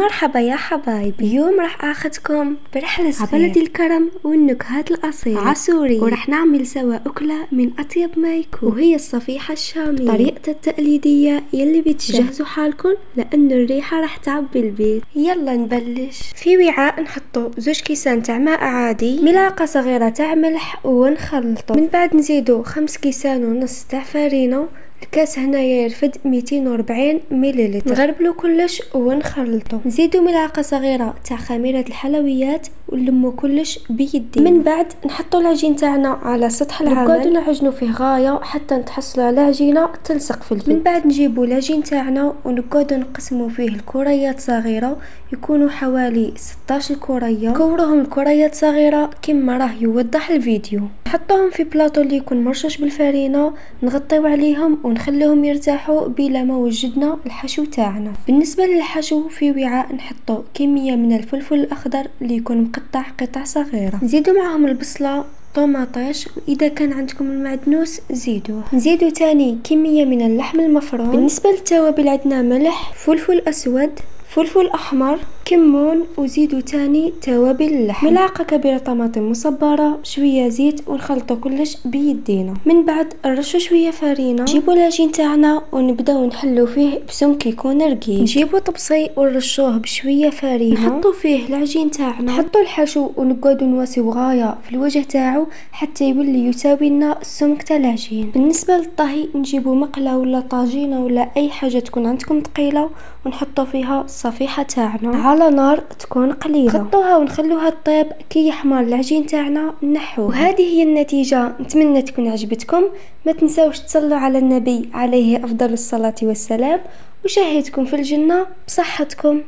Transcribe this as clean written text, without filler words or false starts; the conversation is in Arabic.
مرحبا يا حبايبي، اليوم راح اخذكم برحلة صغيرة بلد الكرم والنكهات الأصيلة عسورية، وراح نعمل سوا أكلة من أطيب ما يكون، وهي الصفيحة الشامية بطريقتها التقليدية يلي بتجهزوا حالكم لأنه الريحة راح تعبي البيت. يلا نبلش. في وعاء نحطو 2 كيسان تاع ماء عادي، ملعقة صغيرة تاع ملح ونخلطو، من بعد نزيدو 5 كيسان ونص تاع فرينة. الكاس هنايا يرفد 240 مليلتر. نغربلو كلش ونخلطو، نزيدو ملعقه صغيره تاع خميره الحلويات ونلمو كلش بيدي. من بعد نحطو العجين تاعنا على سطح العمل، نقعدو نعجنو فيه غايه حتى نتحصلوا على عجينه تلصق في اليد. من بعد نجيبو العجين تاعنا ونقعدو نقسمو فيه الكريات صغيره، يكونوا حوالي 16 كريه. كوروهم الكريات صغيره كما راه يوضح الفيديو. نحطوهم في بلاطو اللي يكون مرشوش بالفرينه، نغطيو عليهم ونخليهم يرتاحوا بلا ما وجدنا الحشو تاعنا. بالنسبه للحشو في وعاء نحطو كميه من الفلفل الاخضر اللي يكون مقطع قطع صغيره، نزيدو معهم البصله، طوماطيش، واذا كان عندكم المعدنوس زيدوه. نزيدو تاني كميه من اللحم المفروم. بالنسبه للتوابل عندنا ملح، فلفل اسود، فلفل احمر، كمون، وزيدو تاني توابل اللحم، ملعقه كبيره طماطم مصبره، شويه زيت، ونخلطو كلش بيدينا. من بعد نرشو شويه فرينه، نجيبو العجين تاعنا ونبداو نحلو فيه بسمك يكون رقيق. نجيبو طبسي ونرشوه بشويه فرينه، نحطو فيه العجين تاعنا، نحطو الحشو ونقعدو نواسيو غايه في الوجه تاعو حتى يولي يساوي لنا السمك تاع العجين. بالنسبه للطهي نجيبو مقله ولا طاجينه ولا اي حاجه تكون عندكم ثقيله، ونحطو فيها الصفيحه تاعنا على نار تكون قليله، نغطوها ونخلوها تطيب كي يحمر العجين تاعنا نحوه. وهذه هي النتيجه، نتمنى تكون عجبتكم. ما تنساوش تصلوا على النبي عليه افضل الصلاه والسلام، وشاهدكم في الجنه بصحتكم.